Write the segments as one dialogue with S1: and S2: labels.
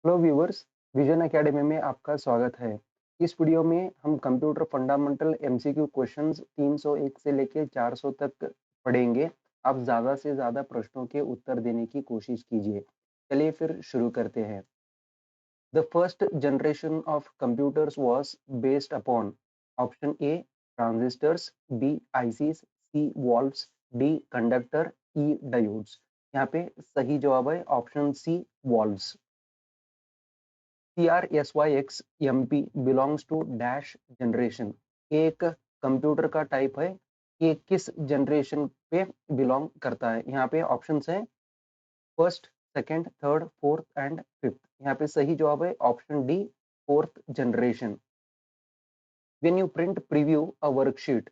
S1: Hello viewers, vision academy में आपका स्वागत है। इस वीडियो में हम कंप्यूटर फंडामेंटल एमसीक्यू क्वेश्चंस 301 से लेके 400 तक पढ़ेंगे। आप ज़्यादा से ज़्यादा प्रश्नों के उत्तर देने की कोशिश कीजिए। चलिए फिर शुरू करते हैं। The first generation of computers was based upon option A transistors, B ICs, C valves, D conductor, E diodes। यहाँ पे सही जवाब है option C valves। CRSYX-MP belongs to dash generation। एक कंप्यूटर का टाइप है, ये किस जनरेशन पे बिलोंग करता है। यहाँ पे ऑप्शंस हैं first, second, third, fourth and fifth. यहाँ पे सही जवाब है option D, fourth generation. When you print preview a worksheet,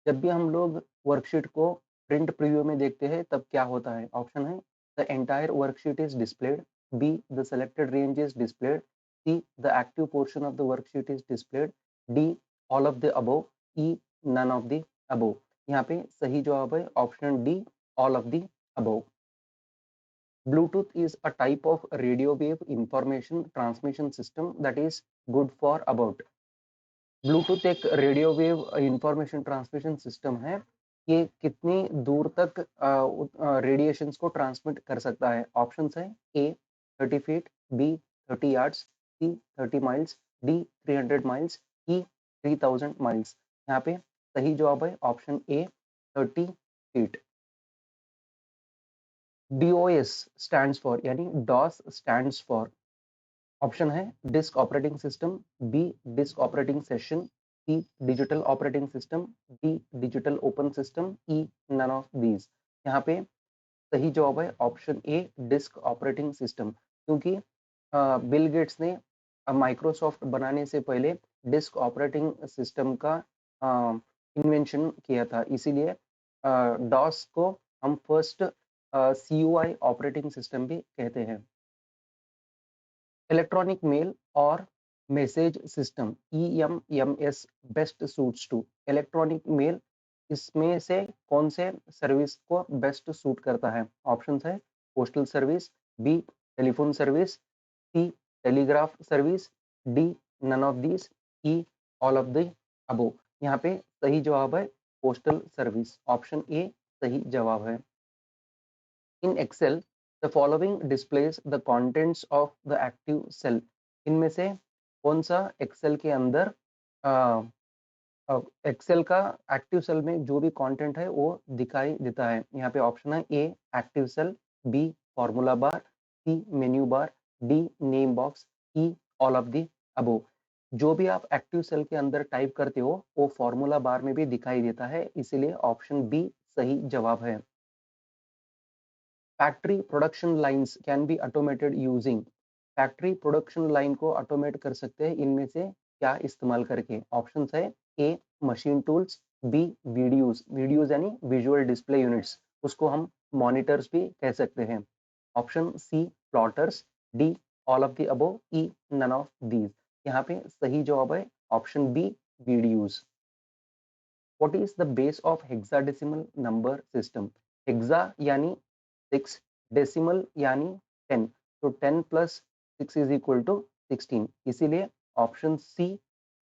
S1: जब भी हम लोग वर्कशीट को प्रिंट प्रीव्यू में देखते हैं तब क्या होता है। ऑप्शन है the entire worksheet is displayed, B the selected range is displayed, C the active portion of the worksheet is displayed, D all of the above, E none of the above. यहाँ पे सही जवाब है option D, all of the above. Bluetooth is a type of radio wave information transmission system that is good for about। Bluetooth एक radio wave information transmission system है। ये कितनी दूर तक रेडिएशंस को ट्रांसमिट कर सकता है। ऑप्शंस है A 30 feet, B 30 yards, C 30 miles, D 300 miles, E 3000 miles. यहाँ पे सही जवाब है option A 30 feet. DOS stands for यानी डॉस स्टैंड्स फॉर। ऑप्शन है disk operating system, B disk operating session, C digital operating system, D digital open system, E none of these. यहाँ पे सही जवाब है option A disk operating system, क्योंकि Bill Gates ने Microsoft बनाने से पहले डिस्क ऑपरेटिंग सिस्टम का इन्वेंशन किया था, इसीलिए डॉस को हम फर्स्ट CUI ऑपरेटिंग सिस्टम भी कहते हैं। इलेक्ट्रॉनिक मेल और message system EMMS best suits to. Electronic mail इसमें से कौन से सर्विस को बेस्ट सूट करता है। ऑप्शन है postal service, B telephone service, C telegraph service, D none of these, E all of the above. यहाँ पे सही जवाब है पोस्टल सर्विस, ऑप्शन ए सही जवाब है। In Excel the following displays the contents of the active cell. इनमें से कौन सा एक्सेल के अंदर एक्सेल का एक्टिव सेल में जो भी कंटेंट है वो दिखाई देता है। यहाँ पे ऑप्शन है A active cell, B formula bar, C menu bar, D name box, E all of the above. जो भी आप एक्टिव सेल के अंदर टाइप करते हो वो फॉर्मूला बार में भी दिखाई देता है, इसीलिए ऑप्शन बी सही जवाब है। Factory production lines can be automated using. Factory production line को ऑटोमेट कर सकते हैं इनमें से क्या इस्तेमाल करके। ऑप्शंस है A machine tools, B videos यानी विजुअल डिस्प्ले यूनिट्स, उसको हम मॉनिटर्स भी कह सकते हैं। Option C plotters, D all of the above, E none of these. यहाँ पे सही जवाब है option B videos. What is the base of hexadecimal number system. Hexa यानी 6, डेसिमल यानी 10, तो 10 प्लस 6 इज इक्वल टू 16, इसीलिए ऑप्शन सी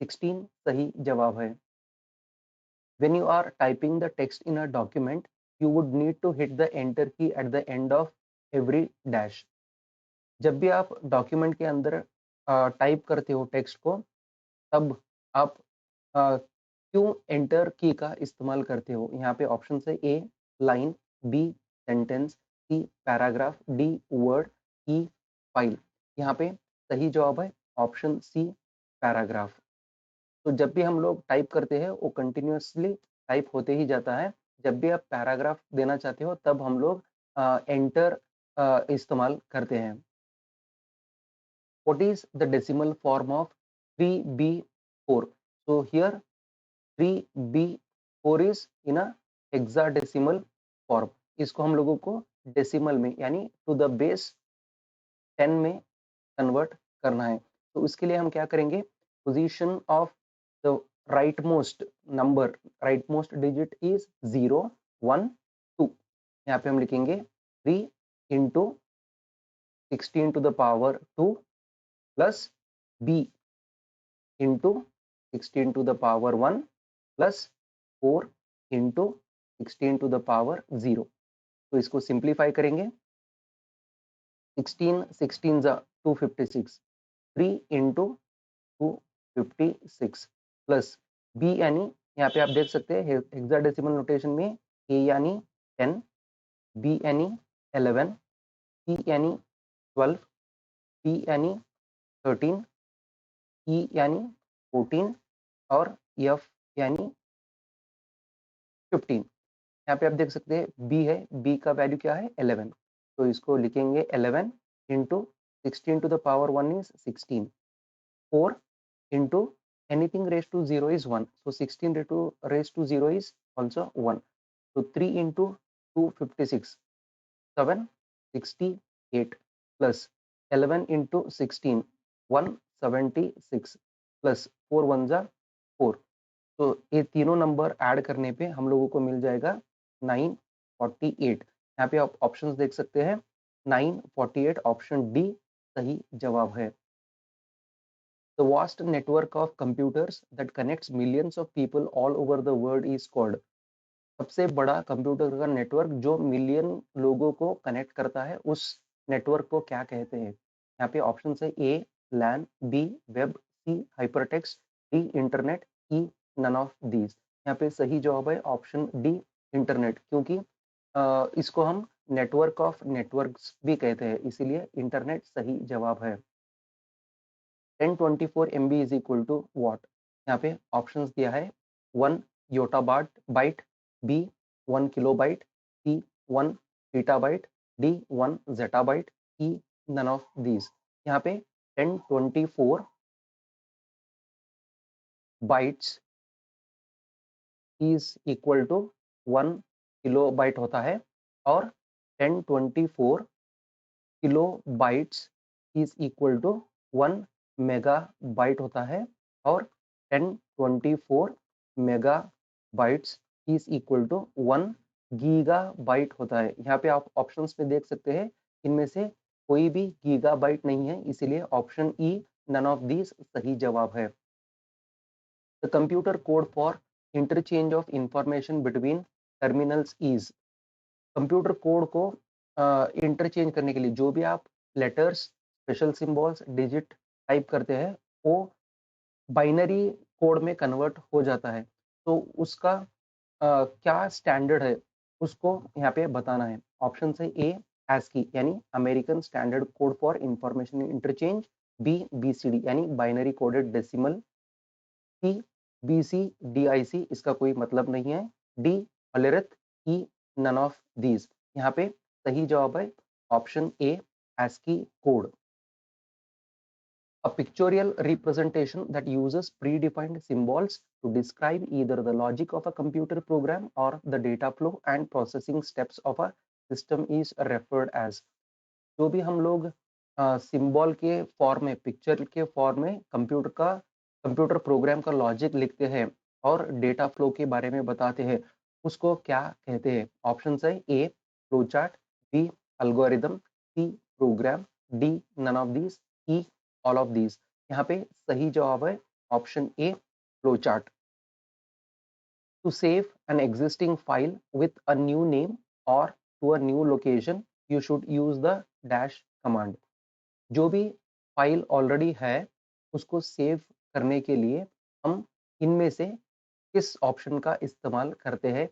S1: 16 सही जवाब है। When you are typing the text in a document, you would need to hit the enter key at the end of every dash। जब भी आप डॉक्यूमेंट के अंदर टाइप करते हो टेक्स्ट को, तब आप क्यों एंटर की का इस्तेमाल करते हो। यहाँ पे ऑप्शन है ए लाइन, बी सेंटेंस, सी पैराग्राफ, डी वर्ड, ई फाइल। यहाँ पे सही जवाब है ऑप्शन सी पैराग्राफ। तो जब भी हम लोग टाइप करते हैं वो कंटिन्यूअसली टाइप होते ही जाता है। जब भी आप पैराग्राफ देना चाहते हो तब हम लोग एंटर इस्तेमाल करते हैं। What is the decimal form of 3b4। so here 3b4 is in a hexadecimal form। इसको हम लोगों को डेसिमल में यानी टू द बेस 10 में कन्वर्ट करना है। तो इसके लिए हम क्या करेंगे, position of the right most number, right most digit is 0 1 2। यहाँ पे हम लिखेंगे 3 into 16 to the power 2 plus b into 16 to the power 1 plus 4 into 16 to the power 0। तो इसको सिंप्लीफाई करेंगे, 16 16 जा 256, 3 इंटू 256 प्लस b यानी यहाँ पे आप देख सकते हैं हेक्साडेसिमल नोटेशन में a यानी 10, b यानी 11, c यानी 12, d यानी 13, e यानी 14 और f यानी 15। यहाँ पे आप देख सकते हैं b है, b का वैल्यू क्या है 11, तो इसको लिखेंगे 11 into 16 to the power 1 is 16, 4 into anything raised to 0 is 1. So 16 raised to 0 is also 1. So 3 into 256, 768 plus 11 into 16, 176 plus 4 1 जा 4। तो ये तीनों नंबर ऐड करने पे हम लोगों को मिल जाएगा 948। यहाँ पे आप ऑप्शंस देख सकते हैं, 948 ऑप्शन डी सही जवाब है। The vast network of computers that connects millions of people all over the world is called। सबसे बड़ा कंप्यूटर का नेटवर्क जो मिलियन लोगों को कनेक्ट करता है उस नेटवर्क को क्या कहते हैं। यहाँ पे ऑप्शन है A LAN, B web, C hypertext, D internet, E none of these. यहाँ पे सही जवाब है ऑप्शन डी इंटरनेट, क्योंकि इसको हम नेटवर्क ऑफ नेटवर्क्स भी कहते हैं, इसीलिए इंटरनेट सही जवाब है। 1024 MB is equal to what. यहाँ पे ऑप्शंस दिया है 1 yottabyte, B 1 kilobyte, C 1 petabyte, D 1 zettabyte, E none of these. यहाँ पे 1024 bytes is equal to 1 kilobyte होता है और 1024 kilobytes is equal to 1 megabyte होता है और 1024 megabytes is equal to 1 gigabyte होता है। यहाँ पे आप ऑप्शंस में देख सकते हैं, इनमें से कोई भी गीगाबाइट नहीं है, इसीलिए option E none of these सही जवाब है। The computer code for interchange of information between terminals is. Computer code को इंटरचेंज करने के लिए जो भी आप letters, special symbols, digit type करते हैं वो बाइनरी कोड में कन्वर्ट हो जाता है। तो उसका क्या स्टैंडर्ड है उसको यहाँ पे बताना है। ऑप्शन है ए ASCII यानी American standard code for information interchange, B BCD यानी binary coded decimal, C BCDIC इसका कोई मतलब नहीं है, डी अलेरथ, ई नन ऑफ दीज। यहाँ पे सही जवाब है option A ASCII code. A pictorial representation that uses predefined symbols to describe either the logic of a computer program or the data flow and processing steps of a system is referred as। जो भी हम लोग symbol के form में, picture के form में computer program का logic लिखते हैं और डेटा फ्लो के बारे में बताते हैं, उसको क्या कहते हैं। ऑप्शन है A flow chart, B algorithm, C program, D none of these, E all of these. यहाँ पे सही जवाब है option A flow chart. To save an existing file with a new name or to a new location, you should use the dash command। जो भी file already है उसको save करने के लिए हम इनमें से किस ऑप्शन का इस्तेमाल करते हैं।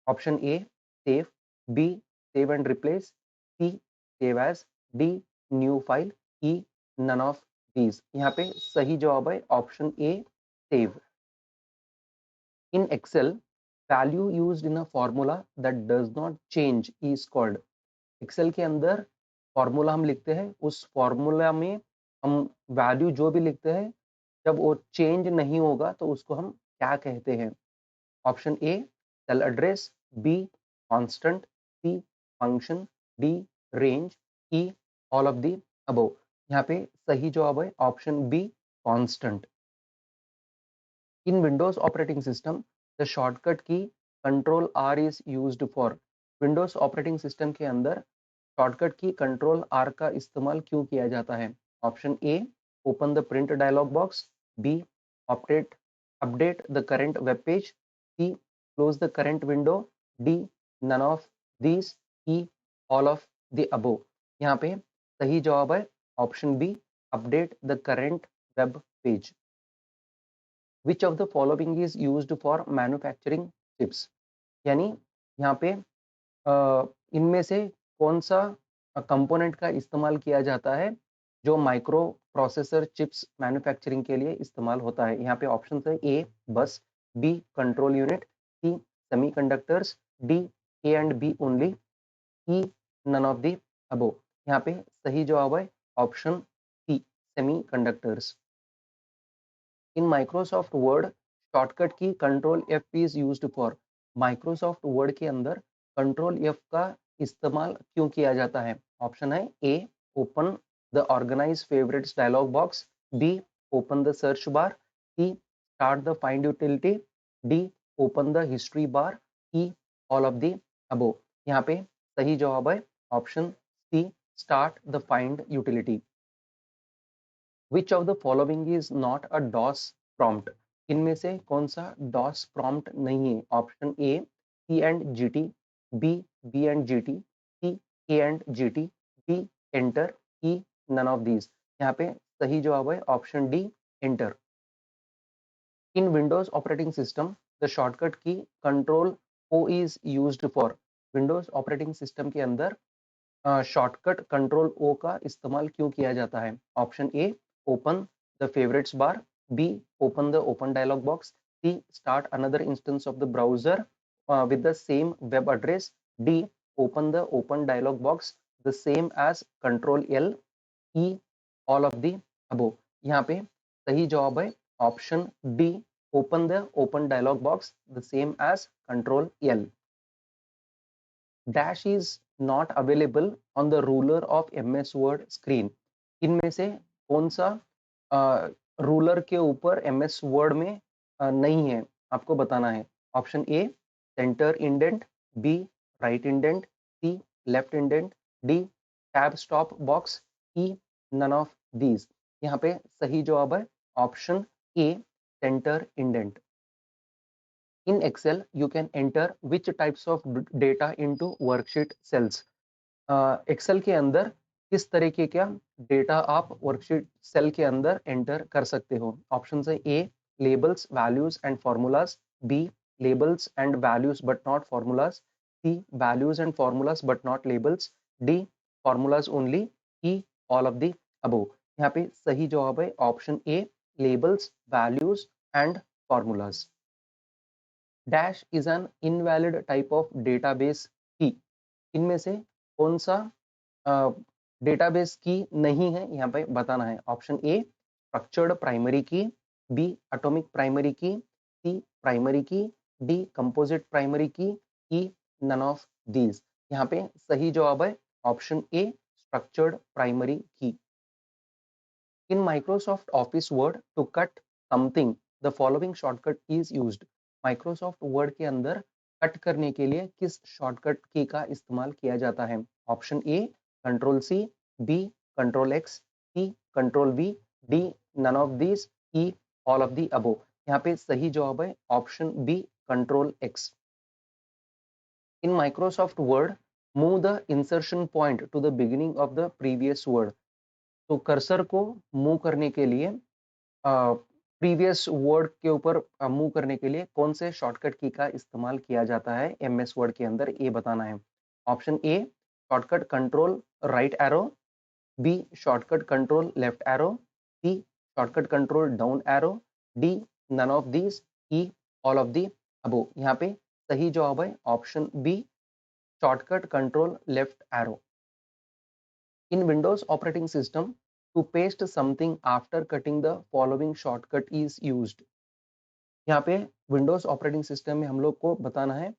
S1: Option A save, B save and replace, C save as, D new file, E none of these. यहाँ पे सही जवाब है option A save. In Excel, value used in a formula that does not change is called। Excel के अंदर formula हम लिखते हैं, उस फॉर्मूला में हम वैल्यू जो भी लिखते हैं जब वो चेंज नहीं होगा तो उसको हम क्या कहते हैं। Option A cell address, B constant, C function, D range, E all of the above. यहाँ पे सही जवाब है option B constant. In Windows operating system, the shortcut key Control R is used for। Windows operating system के अंदर shortcut की Control R का इस्तेमाल क्यों किया जाता है। Option A open the print dialog box, B, update the current web page, C, close the current window, D, none of these, E, all of the above। यहाँ पे सही जवाब है option B, update the current web page. Which of the following is used for manufacturing chips, यानी यहाँ पे इनमें से कौन सा कंपोनेंट का इस्तेमाल किया जाता है जो माइक्रो प्रोसेसर चिप्स मैन्युफैक्चरिंग के लिए इस्तेमाल होता है। यहाँ पे ऑप्शन है A bus, B control unit, C semiconductors, D A and B only, E none of the above. यहाँ पे सही जवाब है option C semiconductors. In Microsoft Word shortcut key control F is used for, Microsoft Word के अंदर control F का इस्तेमाल क्यों किया जाता है। ऑप्शन है A open the organise favourites dialogue box, B open the search bar, C start the find utility, D open the history bar, E all of the above. यहाँ पे सही जवाब है option C start the find utility. Which of the following is not a DOS prompt, इनमें से कौन सा DOS prompt नहीं है। Option A C and G T, B B and G T, C A and G T, D enter, E none of these. यहाँ पे सही जवाब है option D enter. In Windows operating system the shortcut key control O is used for, Windows operating system के अंदर shortcut control ओ का इस्तेमाल क्यों किया जाता है। Option A open the favourites bar, B open the open dialog box, C start another instance of the browser with the same web address, D open the open dialog box the same as control L, E all of the above। यहाँ पे सही जवाब है option D open the open dialog box the same as control L। Dash is not available on the ruler of MS word screen, इनमें से कौन सा ruler के ऊपर MS वर्ड में नहीं है, आपको बताना है। Option A centre indent, B right indent, C left indent, D tab stop box, E none of these. यहाँ पे सही जवाब है option A centre indent. In Excel, you can enter which types of data into worksheet cells। Excel के अंदर किस तरीके का डेटा आप वर्कशीट सेल के अंदर एंटर कर सकते हो। ऑप्शन है A labels values and formulas, B labels and values but not formulas, C values and formulas but not labels, D formulas only, E all of the above. यहाँ पे सही जवाब है option A labels values and formulas. Dash is an invalid type of database key, इनमें से कौन सा database की नहीं है, यहाँ पे बताना है। ऑप्शन ए स्ट्रक्चर्ड प्राइमरी की, बी एटॉमिक प्राइमरी की, सी प्राइमरी की, डी कंपोजिट प्राइमरी की, ई नन ऑफ दीज। यहाँ पे सही जवाब है ऑप्शन ए स्ट्रक्चर्ड प्राइमरी की। In Microsoft Office Word to cut something the following shortcut is used, Microsoft Word के अंदर कट करने के लिए किस शॉर्टकट की का इस्तेमाल किया जाता है। Option A control C, B control X, C control V, D none of this, E all of the above. यहाँ पे सही जवाब है option B control X. In Microsoft Word move the insertion point to the beginning of the previous word, तो cursor को move करने के लिए प्रीवियस वर्ड के ऊपर मूव करने के लिए कौन से शॉर्टकट की का इस्तेमाल किया जाता है MS वर्ड के अंदर, ये बताना है। Option A shortcut control right arrow, B shortcut control left arrow, C shortcut control down arrow, D none of these, E all of the above. यहाँ पे सही जवाब है option B shortcut control left arrow. In Windows operating system, to paste something after cutting the following shortcut is used। यहाँ पे Windows operating system में हम लोग को बताना है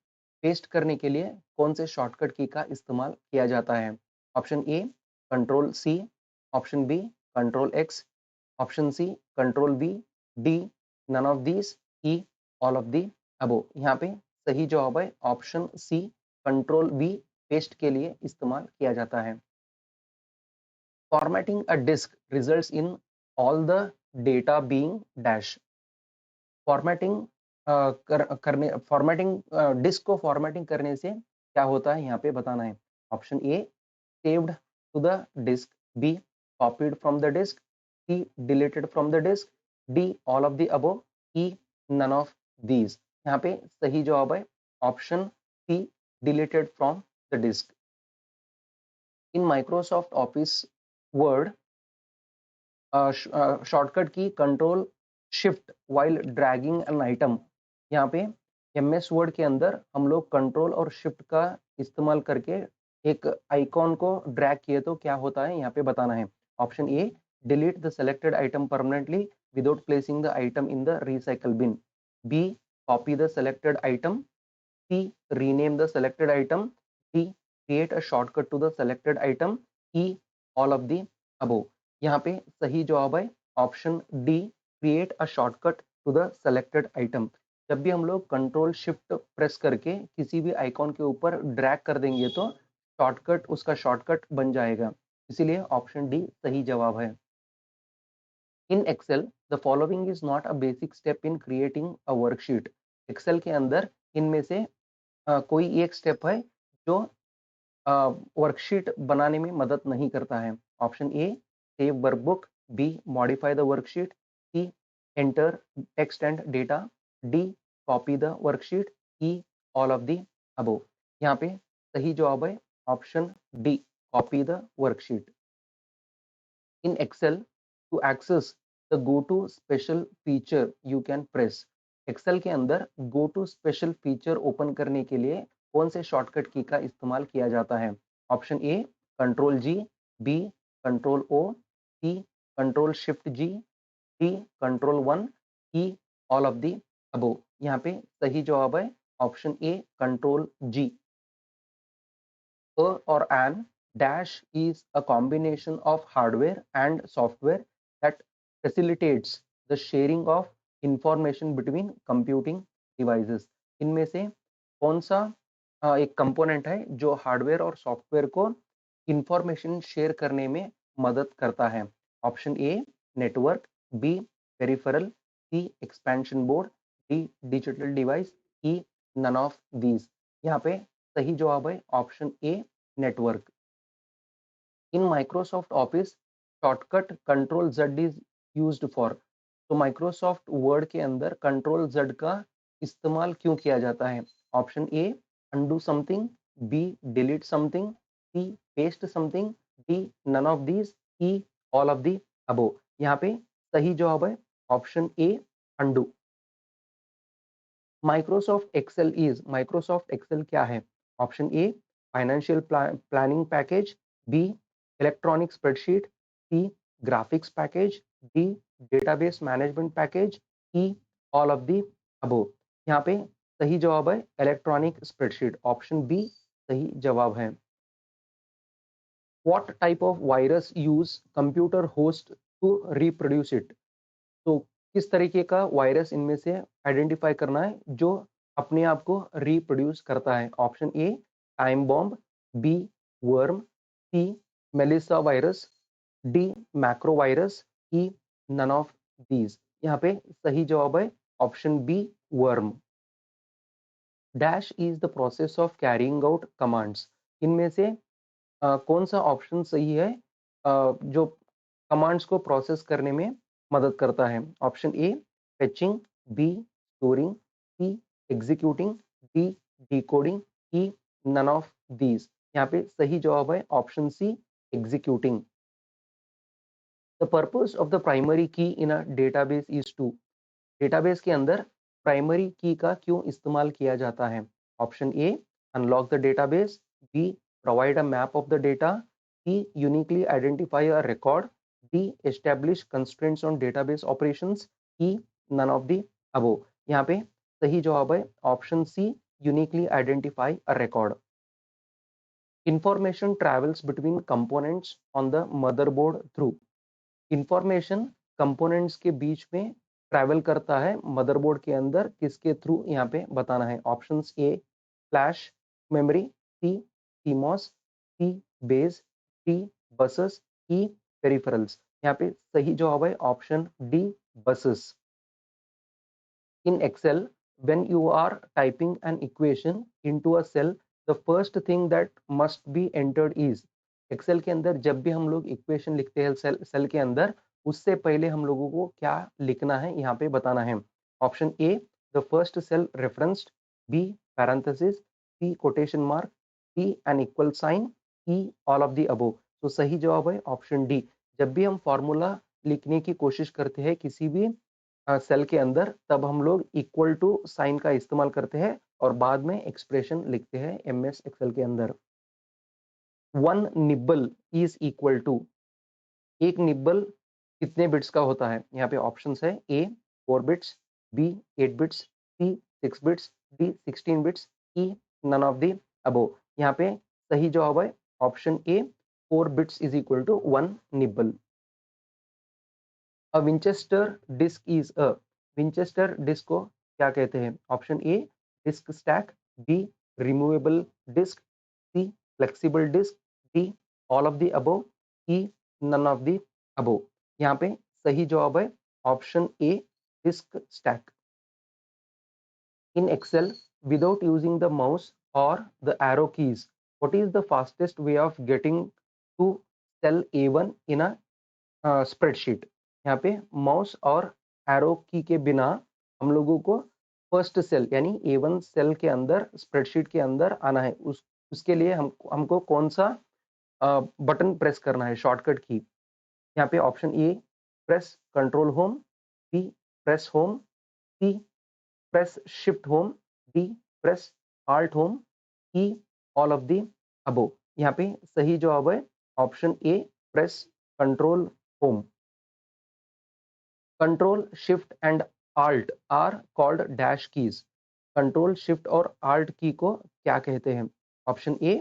S1: पेस्ट करने के लिए कौन से शॉर्टकट की का इस्तेमाल किया जाता है। Option A control C, option B control X, option C control V, D none of these, E all of the above. यहाँ पे सही जवाब है option C control V paste के लिए इस्तेमाल किया जाता है। Formatting a disk results in all the data being dash. Formatting disk को फॉर्मेटिंग करने से क्या होता है यहाँ पे बताना है। Option A saved to the disk, B copied from the disk, C deleted from the disk, D all of the above, E none of these। यहाँ पे सही जवाब है option C deleted from the disk। In Microsoft Office Word shortcut key control shift while dragging an item. यहाँ पे MS word के अंदर हम लोग कंट्रोल और शिफ्ट का इस्तेमाल करके एक आइकॉन को ड्रैग किए तो क्या होता है यहाँ पे बताना है। Option A delete the selected item permanently without placing the item in the recycle bin, B copy the selected item, C rename the selected item, D create a shortcut to the selected item, E all of the above। यहाँ पे सही जवाब है option D create a shortcut to the selected item. जब भी हम लोग control shift press करके किसी भी आइकॉन के ऊपर ड्रैग कर देंगे तो शॉर्टकट उसका शॉर्टकट बन जाएगा, इसीलिए ऑप्शन डी सही जवाब है। In Excel the following is not a basic step in creating a worksheet. Excel के अंदर इनमें से कोई एक स्टेप है जो वर्कशीट बनाने में मदद नहीं करता है। Option A save workbook, B modify the worksheet, C enter text and data, D copy the worksheet, E all of the above. यहाँ पे सही जवाब है option D copy the worksheet. In Excel to access the go to special feature you can press. Excel के अंदर go to special feature open करने के लिए कौन से शॉर्टकट की का इस्तेमाल किया जाता है। Option A control G, B control O, C control shift G, D control one, E all of the above. यहाँ पे सही जवाब है option A control G. A or an dash is a combination of hardware and software that facilitates the sharing of information between computing devices। इनमें से कौन सा एक कंपोनेंट है जो हार्डवेयर और सॉफ्टवेयर को इंफॉर्मेशन शेयर करने में मदद करता है। Option A network, B peripheral, C expansion board, D digital device, E none of these. यहाँ पे सही जवाब है option A network. In Microsoft Office shortcut control Z is used for. तो माइक्रोसॉफ्ट वर्ड के अंदर कंट्रोल जेड का इस्तेमाल क्यों किया जाता है। Option A undo something, B delete something, C paste something, D none of these, E all of the above. यहाँ पे सही जवाब है option A undo. Microsoft Excel क्या है। Option A financial planning package, B electronic spreadsheet, C graphics package, D database management package, E all of the above. यहाँ पे सही जवाब है इलेक्ट्रॉनिक स्प्रेडशीट, ऑप्शन बी सही जवाब है। What type of virus use computer host to reproduce it. तो किस तरीके का वायरस इनमें से आइडेंटिफाई करना है जो अपने आप को रिप्रोड्यूस करता है। Option A time bomb, B worm, C Melissa virus, D macro virus, E none of these. यहाँ पे सही जवाब है option B worm. Dash is the process of carrying out commands. इनमें से कौन सा ऑप्शन सही है जो कमांड्स को प्रोसेस करने में मदद करता है। Option A fetching, B storing, C executing, D decoding, E none of these. यहाँ पे सही जवाब है option C executing. The purpose of the primary की in a database is to. Database के अंदर प्राइमरी की का क्यों इस्तेमाल किया जाता है। Option A unlock the database, B provide a map of the data, C uniquely identify a record, D establish constraints on database operations, E none of the above. यहाँ पे सही जवाब है option C uniquely identify a record. Information travels between components on the motherboard through. Information components के बीच में travel करता है मदरबोर्ड के अंदर किसके थ्रू यहाँ पे बताना है। Options A flash memory, C CMOS, C base, D buses, E peripherals. यहाँ पे सही जवाब है option D, buses. In Excel, when you are typing an equation into a cell, the first thing that must be entered is, Excel के अंदर जब भी हम लोग इक्वेशन लिखते हैं सेल के अंदर, उससे पहले हम लोगों को क्या लिखना है यहाँ पे बताना है। Option A, the first cell referenced, B parenthesis, C quotation mark, D an equal sign, E all of the above. तो सही जवाब है ऑप्शन डी। जब भी हम फॉर्मूला लिखने की कोशिश करते हैं किसी भी सेल के अंदर, तब हम लोग इक्वल टू साइन का इस्तेमाल करते हैं और बाद में एक्सप्रेशन लिखते हैं एमएस एक्सेल के अंदर। One nibble is equal to, एक निब्बल कितने बिट्स का होता है? यहाँ पे ऑप्शंस है, A 4 bits, B 8 bits, C 6 bits, D 16 bits, E none of the above. यहाँ पे सही जवाब है option A, 4 bits is equal to 1 nibble. A Winchester disk is a, Winchester disk को क्या कहते हैं? Option A disk stack, B removable disk, C flexible disk, D all of the above, E none of the above. यहाँ पे सही जवाब है option A disk stack. In Excel, without using the mouse or the arrow keys, what is the fastest way of getting to cell A1 in a spreadsheet? यहाँ पे mouse और arrow की के बिना हम लोगों को फर्स्ट सेल यानी A1 सेल के अंदर स्प्रेडशीट के अंदर आना है। उसके लिए हमको कौन सा बटन प्रेस करना है, शॉर्टकट की? यहाँ पे option A press control home, B press home, C press shift home, D press alt home, E all of the above. यहाँ पे सही जवाब है option A press control home. Control shift and alt are called dash keys, control shift और alt key को क्या कहते हैं? Option A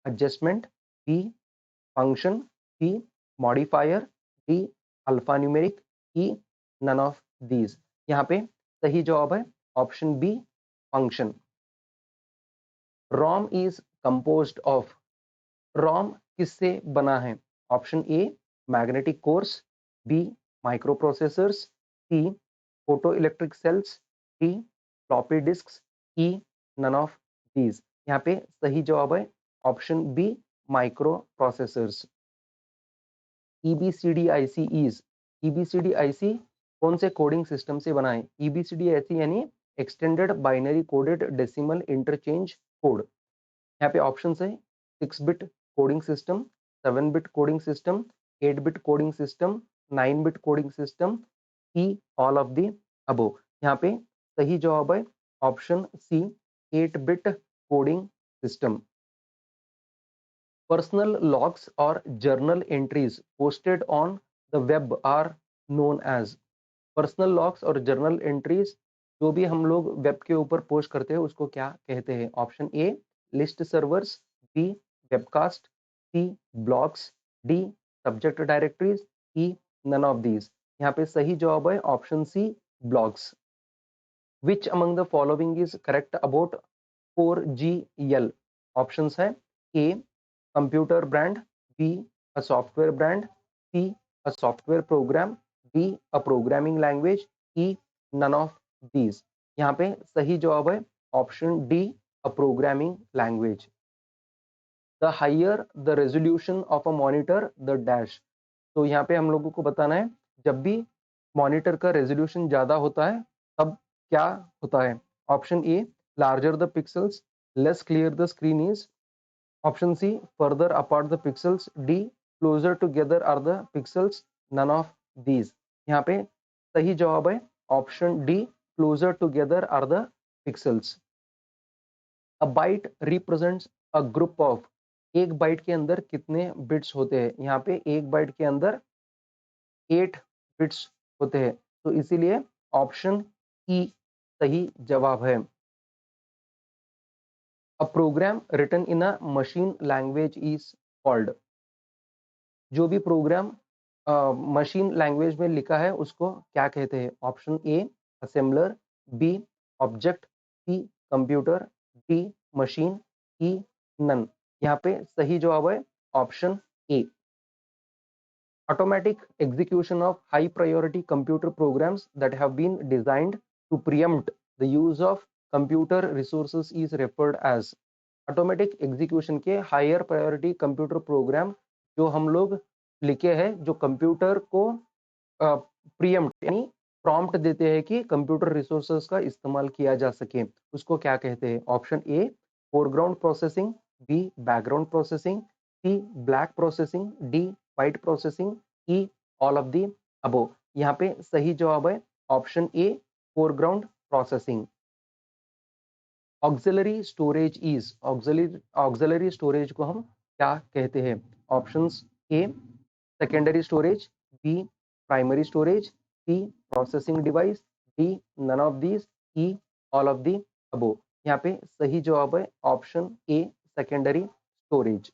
S1: adjustment, B function, C modifier, D alpha numeric, E none of these. यहाँ पे सही जवाब है option B function. ROM is composed of, ROM किससे बना है? Option A magnetic cores, B microprocessors, C photoelectric cells, D floppy disks, E none of these. यहाँ पे सही जवाब है option B microprocessors. EBCDIC is, EBCDIC कौन से कोडिंग सिस्टम से बना है? EBCDIC यानी extended binary coded decimal interchange code. यहाँ पे ऑप्शन है 6 bit coding system, 7 bit coding system, 8 bit coding system, 9 bit coding system, E all of the above. यहाँ पे सही जवाब है option C 8 bit coding system. Personal logs और journal entries posted on the web are known as, personal logs और journal entries जो भी हम लोग वेब के ऊपर पोस्ट करते हैं उसको क्या कहते हैं? Option A list servers, B webcast, C blogs, D subject directories, E none of these. यहाँ पे सही जवाब है option C blogs. Which among the following is correct about 4GL? Options है, A computer brand, B a software brand, C a software program, D a programming language, E none of these. यहाँ पे सही जवाब है option D a programming language. The higher the resolution of a monitor the dash, तो यहाँ पे हम लोगों को बताना है जब भी मॉनिटर का रेजोल्यूशन ज्यादा होता है तब क्या होता है? Option A larger the pixels, less clear the screen is, option C further apart the pixels, D closer together are the pixels, none of these. यहाँ पे सही जवाब है option D closer together are the pixels. A byte represents a group of, एक byte के अंदर कितने bits होते हैं? यहाँ पे एक बाइट के अंदर 8 बिट्स होते हैं, तो इसीलिए ऑप्शन ई सही जवाब है। A program written in a machine language is called, जो भी प्रोग्राम मशीन लैंग्वेज में लिखा है उसको क्या कहते हैं? Option A assembler, B object, C computer, D machine, E none. यहाँ पे सही जवाब है option A. Automatic execution of high priority computer programs that have been designed to preempt the use of computer resources is referred as. Automatic execution के higher priority computer program जो हम लोग लिखे हैं, जो कंप्यूटर को प्रीएम्प्ट यानी prompt देते हैं कि कंप्यूटर रिसोर्सेज का इस्तेमाल किया जा सके, उसको क्या कहते हैं? Option A foreground processing, B background processing, C black processing, D white processing, E all of the above. यहाँ पे सही जवाब है option A foreground processing. Auxiliary storage is, auxiliary storage को हम क्या कहते हैं? Options A secondary storage, B primary storage, C processing device, D none of these, E all of the above. यहाँ पे सही जवाब है option A secondary storage.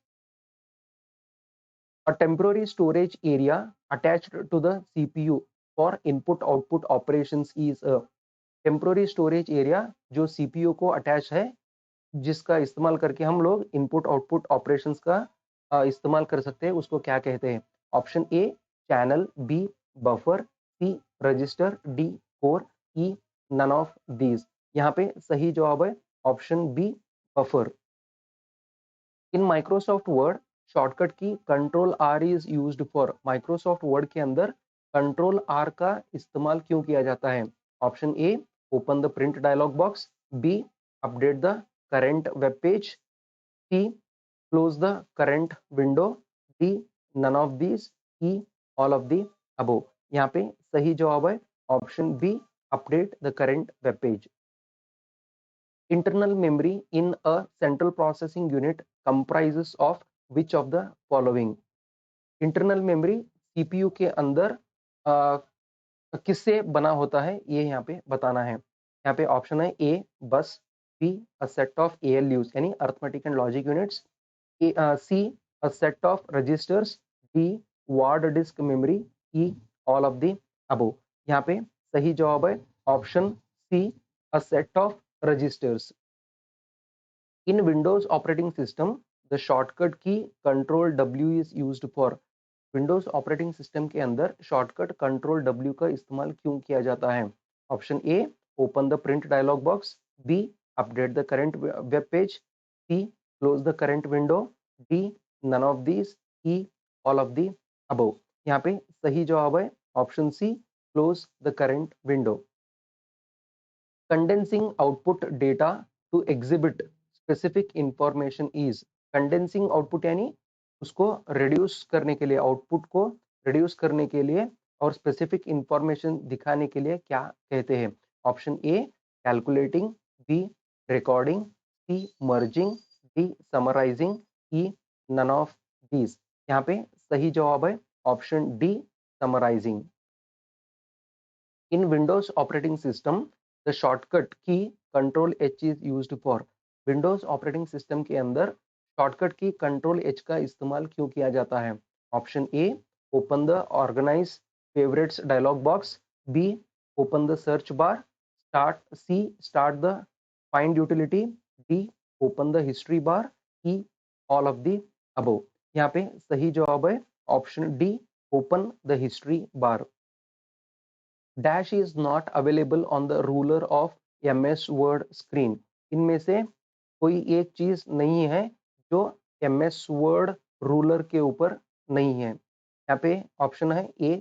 S1: A temporary storage area attached to the CPU for input output operations is a temporary storage area जो CPU को attach है, जिसका इस्तेमाल करके हम लोग इनपुट आउटपुट ऑपरेशंस का इस्तेमाल कर सकते हैं, उसको क्या कहते हैं? Option A channel, B buffer, C register, D core, E none of these. यहाँ पे सही जवाब है option B buffer. In Microsoft Word shortcut key control R is used for, Microsoft Word के अंदर कंट्रोल आर का इस्तेमाल क्यों किया जाता है? Option A open the print dialog box, B update the current web page, C close the current window, D none of these, E all of the above. यहाँ पे सही जवाब है option B update the current web page. Internal memory in a central processing unit comprises of which of the following? Internal memory CPU के अंदर किससे बना होता है, ये यहाँ पे बताना है। यहाँ पे ऑप्शन है A bus, B a set of ALUs यानी arithmetic and logic units, C a set of registers, D ward disk memory, E all of the above. यहाँ पे सही जवाब है option C a set of registers. In Windows operating system, the shortcut key Control W is used for. Windows operating system के अंदर shortcut Control W का इस्तेमाल क्यों किया जाता है? Option A open the print dialog box, B update the current web page, C close the current window, D none of these, E all of the above। यहाँ पे सही जवाब है option C close the current window। Condensing output data to exhibit specific information is, condensing output यानी उसको reduce करने के लिए, आउटपुट को रिड्यूस करने के लिए और स्पेसिफिक इंफॉर्मेशन दिखाने के लिए क्या कहते हैं? Option A calculating, B recording, C merging, D summarising, E none of these. यहाँ पे सही जवाब है option D summarising. In Windows operating system, the shortcut key Control H is used for. Windows operating system के अंदर shortcut की Control H का इस्तेमाल क्यों किया जाता है? Option A open the organise favourites dialogue box, B open the search bar, C start the find utility, D open the history bar, E all of the above. यहाँ पे सही जवाब है option D open the history bar. Dash is not available on the ruler of MS Word screen. इनमें से कोई एक चीज नहीं है जो एमएस वर्ड रूलर के ऊपर नहीं है। यहाँ पे ऑप्शन है A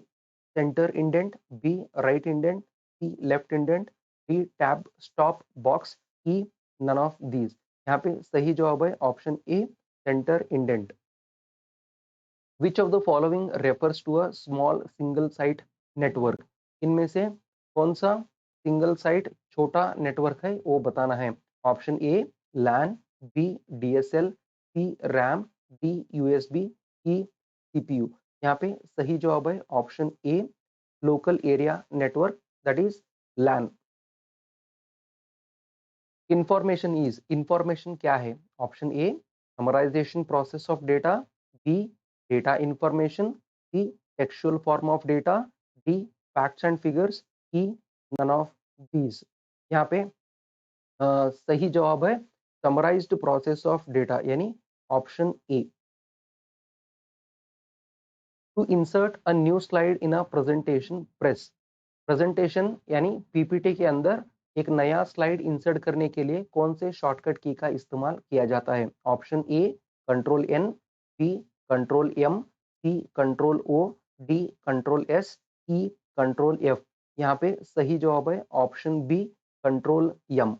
S1: centre indent, B right indent, C left indent, D tab stop box, E none of these. यहाँ पे सही जवाब है option A centre indent. Which of the following refers to a small single site network? इनमें से कौन सा single site छोटा नेटवर्क है वो बताना है। Option A LAN, B DSL, C RAM, D USB, E CPU. यहाँ पे सही जवाब है option A local area network, that is LAN. Information is, information क्या है? Option A summarisation process of data, B data information, C textual form of data, D facts and figures, E none of these. यहाँ पे सही जवाब है summarised process of data यानी option A. To insert a new slide in a presentation press. Presentation यानी PPT के अंदर एक नया स्लाइड इंसर्ट करने के लिए कौन से शॉर्टकट की का इस्तेमाल किया जाता है? Option A control N, B control M, C control O, D control S, E control F. यहाँ पे सही जवाब है option B control M.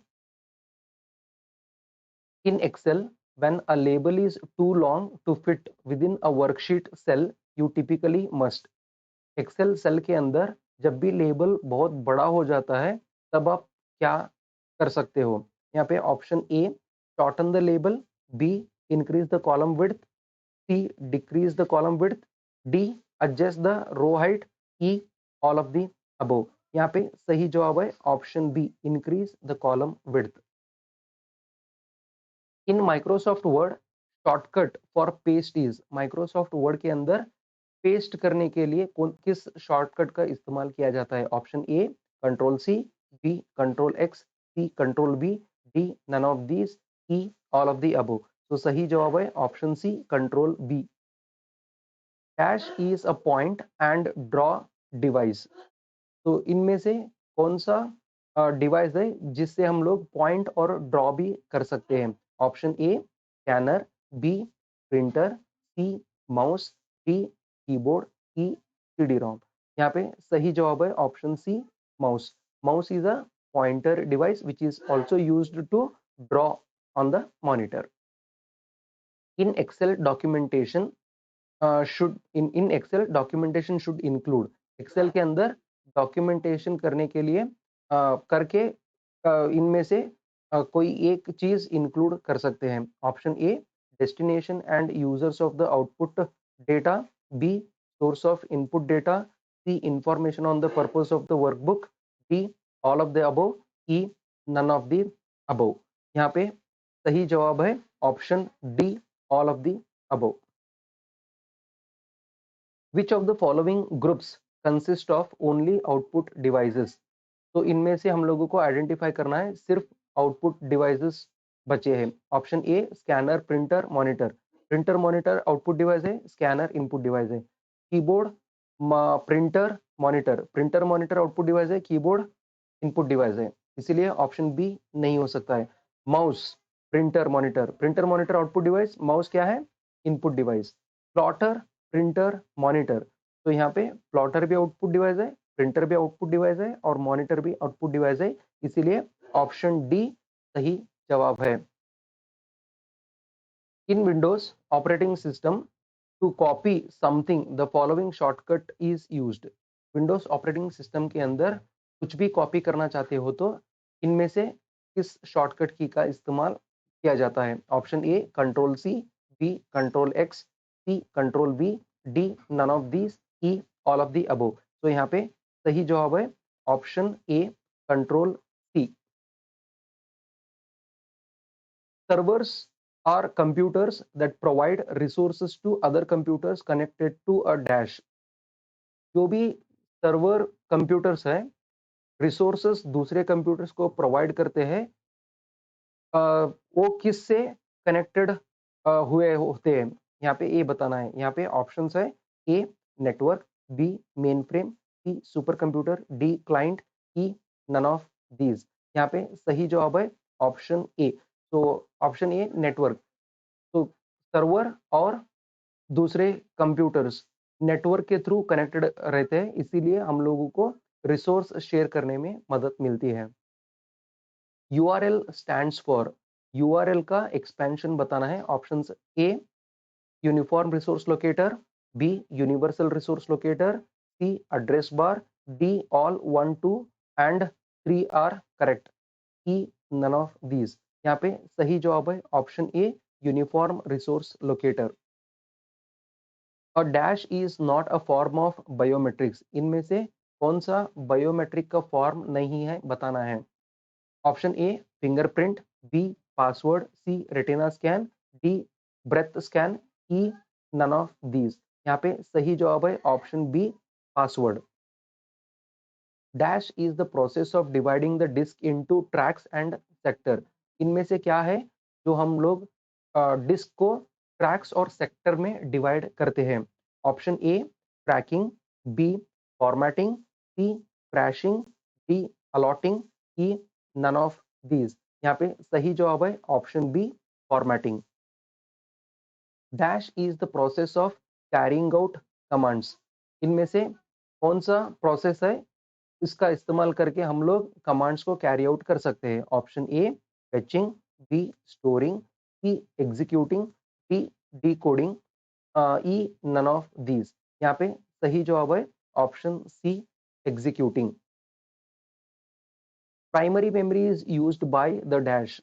S1: In Excel, when a label is too long to fit within a worksheet cell, you typically must। Excel cell के अंदर जब भी label बहुत बड़ा हो जाता है तब आप क्या कर सकते हो? यहाँ पे option A shorten the label, B increase the column width, C decrease the column width, D adjust the row height, E all of the above. यहाँ पे सही जवाब है option B increase the column width. In Microsoft Word shortcut for paste is. Microsoft Word के अंदर paste करने के लिए किस शॉर्टकट का इस्तेमाल किया जाता है? Option A control C, B control X, C control B, D none of these, E all of the above. तो सही जवाब है option C control B. Dash is a point and draw device. तो इनमें से कौन सा डिवाइस है जिससे हम लोग पॉइंट और ड्रॉ भी कर सकते हैं? Option A scanner, B printer, C mouse, D keyboard, E CD ROM. यहाँ पे सही जवाब है option C mouse. Mouse is a pointer device which is also used to draw on the monitor. In Excel documentation should in Excel documentation should include. Excel के अंदर documentation करने के लिए करके इनमें से कोई एक चीज इंक्लूड कर सकते हैं। Option A destination and users of the output data, B source of input data, C information on the purpose of the workbook, D all of the above, E none of the above. यहाँ पे सही जवाब है option D all of the above. Which of the following groups consist of only output devices. तो इनमें से हम लोगों को आइडेंटिफाई करना है सिर्फ आउटपुट डिवाइसेस बचे हैं। Option A scanner, printer, monitor. Printer monitor output device है, स्कैनर इनपुट डिवाइस है। Keyboard, printer monitor. Printer monitor output device है, कीबोर्ड इनपुट डिवाइस है, इसीलिए ऑप्शन बी नहीं हो सकता है। Mouse, printer monitor. Printer monitor output device, mouse क्या है? Input device. Plotter, printer, monitor. तो यहाँ पे प्लॉटर भी आउटपुट डिवाइस है, प्रिंटर भी आउटपुट डिवाइस है और मॉनिटर भी आउटपुट डिवाइस है, इसीलिए ऑप्शन डी सही जवाब है। In Windows operating system to copy something the following shortcut is used. Windows operating system के अंदर कुछ भी कॉपी करना चाहते हो तो इनमें से किस शॉर्टकट की का इस्तेमाल किया जाता है? Option A control C, B control X, C control B, D none of these, E all of the above. तो यहाँ पे सही जवाब है option A control C. Servers are computers that provide resources to other computers connected to a dash। जो भी server computers है, resources दूसरे कंप्यूटर्स को प्रोवाइड करते हैं, वो किससे कनेक्टेड हुए होते हैं? यहाँ पे ए बताना है। यहाँ पे ऑप्शंस है A network, B mainframe, C supercomputer, D client, E none of these. यहाँ पे सही जवाब है ऑप्शन ए। तो ऑप्शन ए नेटवर्क। तो सर्वर और दूसरे कंप्यूटर्स नेटवर्क के थ्रू कनेक्टेड रहते हैं, इसीलिए हम लोगों को रिसोर्स शेयर करने में मदद मिलती है। URL stands for. यूआरएल का एक्सपेंशन बताना है। Options A uniform resource locator, B universal resource locator, C address bar, D all 1 2 and 3 are correct, E none of these. यहाँ पे सही जवाब है option A uniform resource locator. A dash is not a form of biometrics. इनमें से कौन सा biometric का फॉर्म नहीं है बताना है? Option A fingerprint, B password, C retina scan, D breath scan, E none of these. यहाँ पे सही जवाब है option B password. Dash is the process of dividing the disk into tracks and sector. इनमें से क्या है जो हम लोग डिस्क को ट्रैक्स और सेक्टर में डिवाइड करते हैं? Option A tracking, B formatting, C crashing, D allotting, E none of these. यहाँ पे सही जवाब है option B formatting. Dash is the process of carrying out commands. इनमें से कौन सा प्रोसेस है इसका इस्तेमाल करके हम लोग कमांड्स को कैरी आउट कर सकते हैं? Option A fetching, B storing, C executing, D decoding, E none of these. यहाँ पे सही जवाब है option C executing. Primary memory is used by the dash.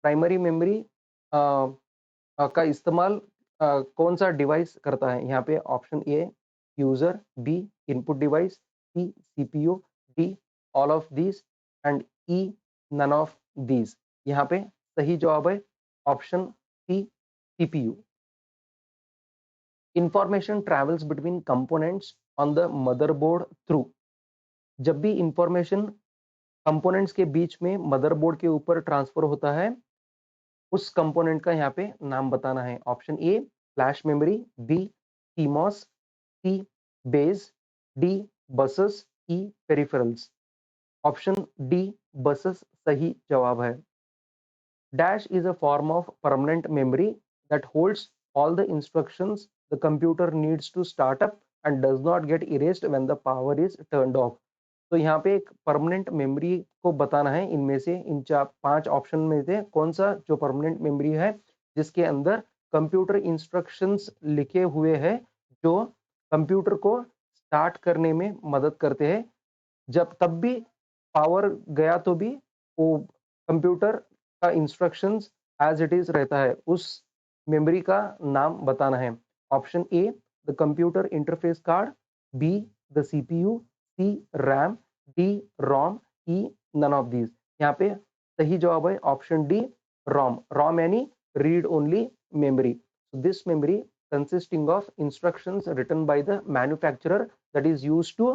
S1: Primary memory का इस्तेमाल कौन सा डिवाइस करता है? यहाँ पे option A user, B input device, C CPU, D all of these and E none of these. यहाँ पे सही जवाब है option C CPU. Information travels between components on the motherboard through. जब भी इंफॉर्मेशन कंपोनेंट्स के बीच में मदरबोर्ड के ऊपर ट्रांसफर होता है, उस कंपोनेंट का यहाँ पे नाम बताना है। Option A flash memory, B CMOS, C base, D buses, E peripherals. Option D buses सही जवाब है। Dash is a form of permanent memory that holds all the instructions the computer needs to start up and does not get erased when the power is turned off। तो यहाँ पे एक permanent memory को बताना है। इनमें से इन चार पांच ऑप्शन में से कौन सा जो परमानेंट मेमोरी है जिसके अंदर कंप्यूटर इंस्ट्रक्शंस लिखे हुए हैं जो कंप्यूटर को स्टार्ट करने में मदद करते हैं। जब तब भी पावर गया तो भी वो कंप्यूटर का इंस्ट्रक्शंस एज इट इज रहता है। उस मेमोरी का नाम बताना है। Option A the computer interface card, B the CPU, C RAM, D ROM, E none of these. यहाँ पे सही जवाब है ऑप्शन डी रोम। रोम यानी read only memory. This memory consisting of instructions written by the manufacturer that is used to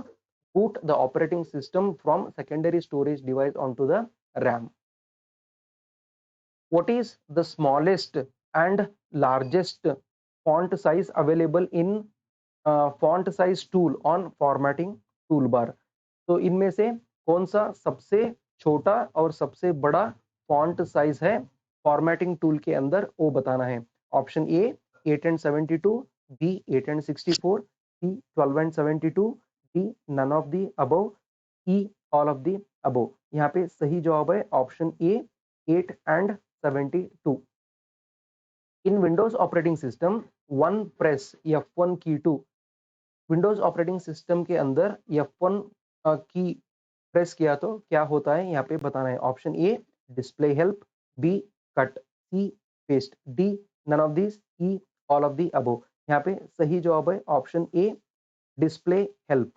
S1: boot the operating system from secondary storage device onto the RAM. What is the smallest and largest font size available in font size tool on formatting toolbar? तो इनमें से कौन सा सबसे छोटा और सबसे बड़ा फॉन्ट साइज है फॉर्मेटिंग टूल के अंदर, वो बताना है। Option A 8 and 72, B 8 and 64, C 12 and 72, D none of the above, E all of the above. यहाँ पे सही जवाब है option A 8 and 72। In Windows operating system one press F1 key to. Windows operating system के अंदर F1 की press किया तो क्या होता है? यहाँ पे बताना है। Option A display help, B cut, C paste, D none of this, E all of the above. यहाँ पे सही जवाब है option A display help.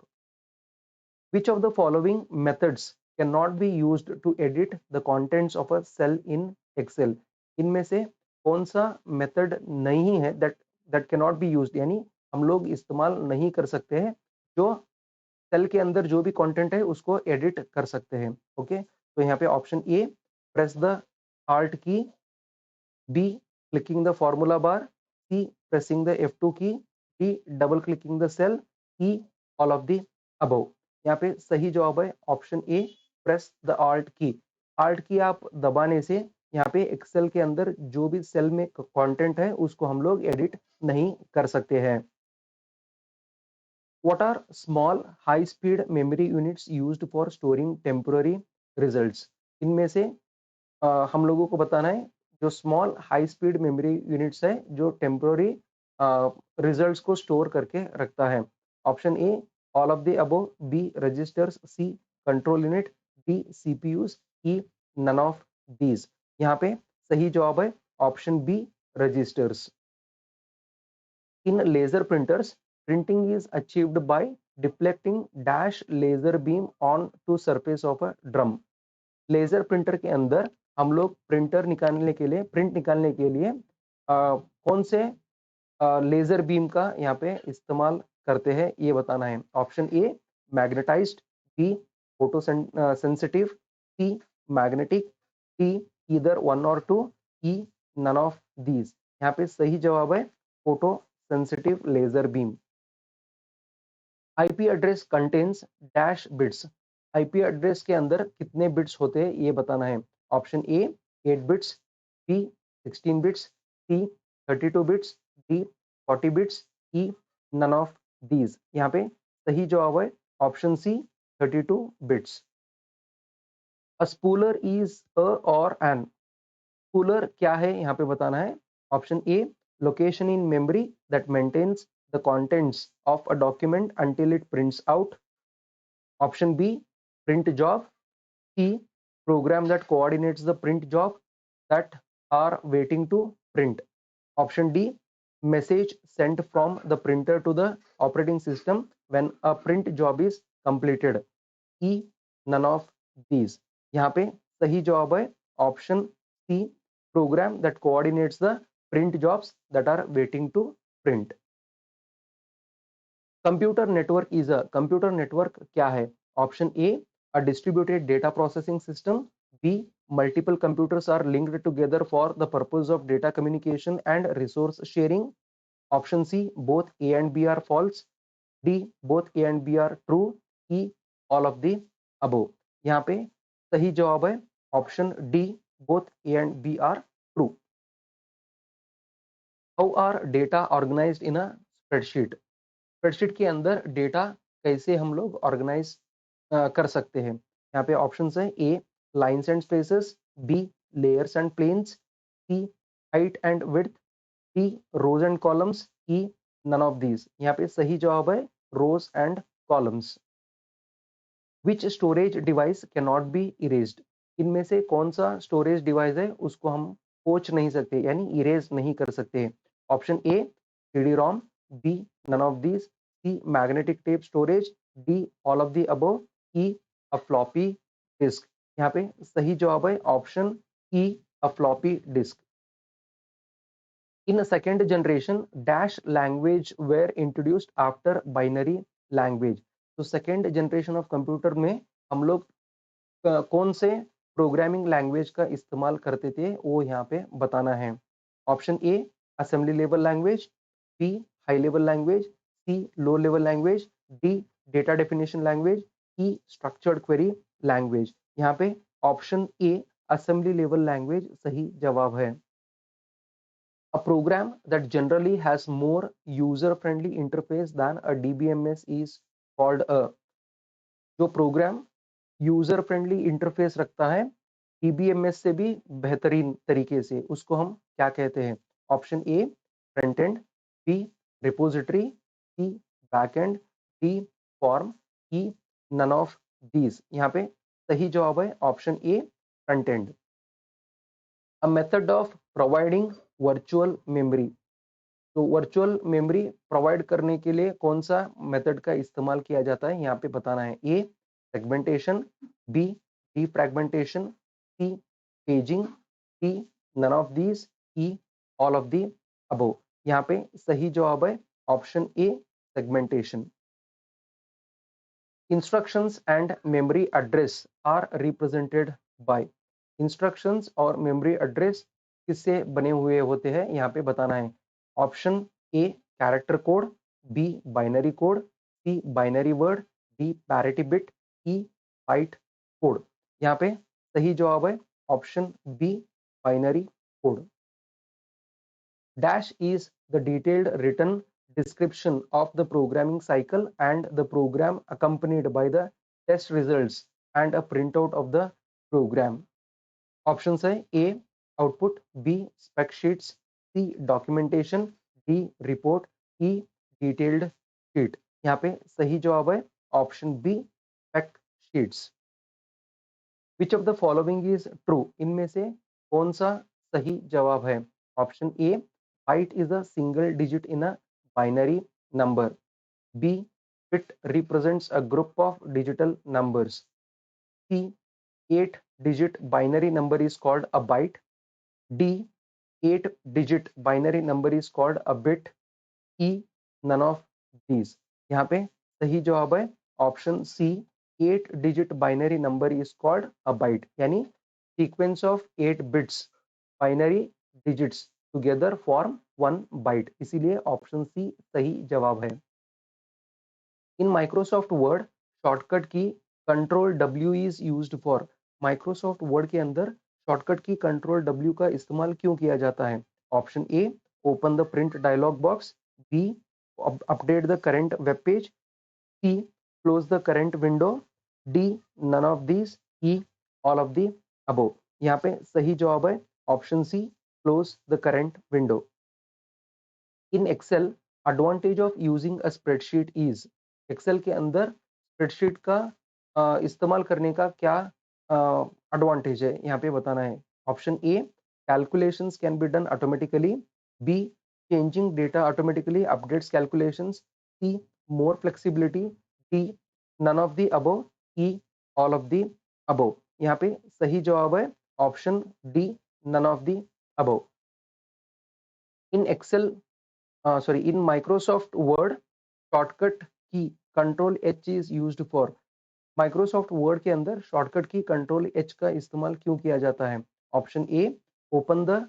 S1: Which of the following methods can not be used to edit the contents of a cell in Excel? इनमें से कौन सा method नहीं है that that can not be used, यानी हम लोग इस्तेमाल नहीं कर सकते हैं, जो सेल के अंदर जो भी कंटेंट है उसको एडिट कर सकते हैं। ओके, तो यहाँ पे option A press the Alt key, B clicking the formula bar, C pressing the F2 key, D double clicking the cell, E all of the above. यहाँ पे सही जवाब है option A press the Alt key. Alt key आप दबाने से यहाँ पे एक्सेल के अंदर जो भी सेल में कंटेंट है उसको हम लोग एडिट नहीं कर सकते हैं। What are small high speed memory units used for storing temporary results? इनमें से हम लोगों को बताना है जो small high speed memory units है जो टेम्पोररी रिजल्ट्स को स्टोर करके रखता है। Option A all of the above, B registers, C control unit, D CPUs, E none of these. यहाँ पे सही जवाब है option B registers. In laser printers, printing is achieved by deflecting dash laser beam on to surface of a drum। Laser printer के अंदर हम लोग printer निकालने के लिए प्रिंट निकालने के लिए कौन से लेजर बीम का यहाँ पे इस्तेमाल करते हैं ये बताना है। Option A magnetized, B photosensitive, C magnetic, D either one और two, E none of these. यहाँ पे सही जवाब है photosensitive laser beam. IP address contains dash bits, IP address के अंदर कितने बिट्स होते हैं ये बताना है। Option A 8 bits, B 16 bits, C 32 bits, D 40 bits, E none of these. यहाँ पे सही जवाब है ऑप्शन सी 32 बिट्स। अ स्पूलर इज अ और एन, स्पूलर क्या है यहाँ पे बताना है। Option A location in memory that maintains the contents of a document until it prints out. Option B, print job. C, program that coordinates the print job that are waiting to print. Option D, message sent from the printer to the operating system when a print job is completed. E, none of these. यहाँ पे सही जवाब है option C, program that coordinates the print jobs that are waiting to print. Computer network is a, computer network क्या है। Option A a distributed data processing system, B multiple computers are linked together for the purpose of data communication and resource sharing. Option C both A and B are false, D both A and B are true, E all of the above. यहाँ पे सही जवाब है option D both A and B are true. How are data organised in a spreadsheet, spreadsheet के अंदर data कैसे हम लोग ऑर्गेनाइज कर सकते हैं। यहाँ पे ऑप्शंस है A lines and spaces, B layers and planes, C height and width, D rows and columns, E none of these. यहाँ पे सही जवाब है rows and columns. Which storage device can not be erased, इनमें से कौन सा स्टोरेज डिवाइस है उसको हम पोच नहीं सकते यानी इरेज नहीं कर सकते। Option A CD ROM, B none of these, C magnetic tape storage, D all of the above, E a floppy disk. यहाँ पे सही जवाब है option E a floppy disk. In a second generation, dash language were introduced after binary language. तो second generation of computer में हम लोग कौन से प्रोग्रामिंग लैंग्वेज का इस्तेमाल करते थे वो यहाँ पे बताना है। Option A assembly level language, B high level language, C low level language, D data definition language, E structured query language. यहाँ पे option A assembly level language सही जवाब है। A program that generally has more user-friendly interface than a DBMS is called a, जो programme user friendly interface रखता है DBMS से भी बेहतरीन तरीके से, उसको हम क्या कहते हैं। Option A front end, B repository, C back end, D form, E none of these. यहाँ पे सही जवाब है option A front end. A method of providing virtual memory, तो वर्चुअल मेमोरी प्रोवाइड करने के लिए कौन सा मेथड का इस्तेमाल किया जाता है यहाँ पे बताना है। A segmentation, B defragmentation, C paging, D none of these, E all of the above. यहाँ पे सही जवाब है option A segmentation. Instructions and memory address are represented by, instructions और मेमोरी एड्रेस किससे बने हुए होते हैं यहाँ पे बताना है। Option A character code, B binary code, C binary word, D parity bit, E byte code. यहाँ पे सही जवाब है option B binary code. Dash is the detailed written description of the programming cycle and the program accompanied by the test results and a printout of the program. Options है A output, B spec sheets, C documentation, D report, E detailed sheet। यहाँ पे सही जवाब है option B spec sheets। Which of the following is true, इनमें से कौन सा सही जवाब है। Option A byte is a single digit in a binary number, b bit represents a group of digital numbers, c 8 digit binary number is called a byte, d 8 digit binary number is called a bit, e none of these। यहाँ पे सही जवाब है option C 8 digit binary number is called a byte, यानी sequence of 8 bits binary digits together form 1 byte, इसीलिए option C सही जवाब है। इन Microsoft Word shortcut key control W is used for. Microsoft Word के अंदर शॉर्टकट की कंट्रोल डब्ल्यू का इस्तेमाल क्यों किया जाता है? Option A, open the print dialog box, B, update the current web page, C, close the current window, D, none of these, E, all of the above. यहाँ पे सही जवाब है option C, close the current window. In Excel advantage of using a spreadsheet is. Excel के अंदर spreadsheet का इस्तेमाल करने का क्या एडवांटेज है यहाँ पे बताना है। Option A, calculations can be done automatically, B, changing data automatically updates calculations, C, more flexibility, D, none of the above, E, all of the above. यहाँ पे सही जवाब है option D, none of the above. In Excel in Microsoft Word, shortcut key control H is used for. Microsoft Word के अंदर shortcut key control H का इस्तेमाल क्यों किया जाता है? Option A, open the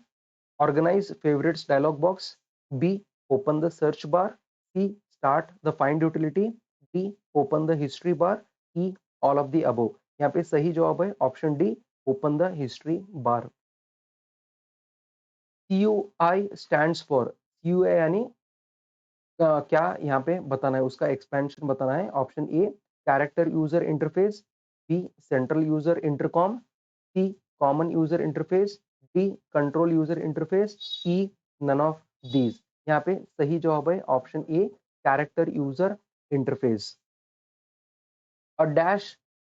S1: organise favourites dialogue box, B, open the search bar, C, start the find utility, D, open the history bar, E, all of the above. यहाँ पे सही जवाब है option D, open the history bar. CUI stands for. CUI यानी क्या यहाँ पे बताना है, उसका एक्सपेंशन बताना है। Option A, character user interface, B, central user intercom, C, common user interface, D, control user interface, E, none of these. यहाँ पे सही जवाब है option A, character user interface. A dash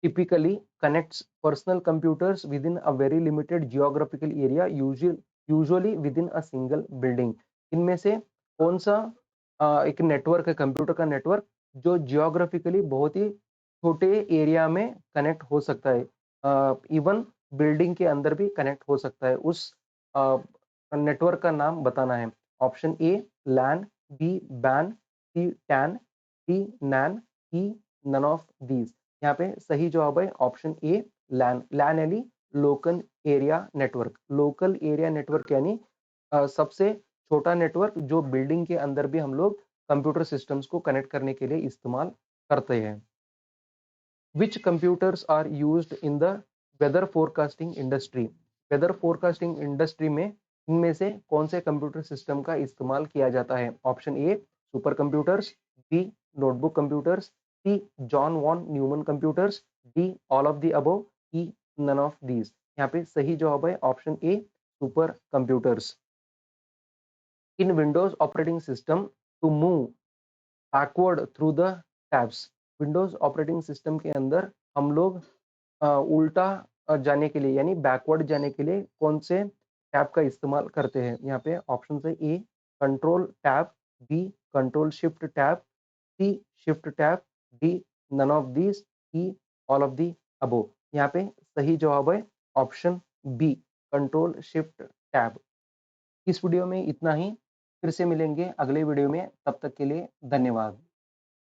S1: typically connects personal computers within a very limited geographical area, usually within a single building। इनमें से कौन सा एक नेटवर्क है, कंप्यूटर का नेटवर्क, जो जियोग्राफिकली बहुत ही छोटे एरिया में कनेक्ट हो सकता है, इवन बिल्डिंग के अंदर भी कनेक्ट हो सकता है, उस नेटवर्क का नाम बताना है। Option A, LAN, B, BAN, C, TAN, D, NAN, E, none of these. यहाँ पे सही जवाब है ऑप्शन ए, लैन। लैन यानी local area network. Local area network यानी सबसे छोटा नेटवर्क जो बिल्डिंग के अंदर भी हम लोग कंप्यूटर सिस्टम्स को कनेक्ट करने के लिए इस्तेमाल करते हैं। Which computers are used in the weather forecasting industry. Weather forecasting industry में इनमें से कौन से कंप्यूटर सिस्टम का इस्तेमाल किया जाता है? Option A, super computers, B, notebook computers, C, John von Neumann computers, D, all of the above, E, none of these. यहाँ पे सही जवाब है option A, super computers. In Windows operating system, to move backward through the tabs. Windows operating system के अंदर हम लोग उल्टा जाने के लिए यानी बैकवर्ड जाने के लिए कौन से टैब का इस्तेमाल करते हैं? यहाँ पे ऑप्शन है A, control tab, B, control shift tab, C, shift tab, D, none of these, E, all of the above. यहाँ पे सही जवाब है option B, control shift tab. इस वीडियो में इतना ही, फिर से मिलेंगे अगले वीडियो में, तब तक के लिए धन्यवाद।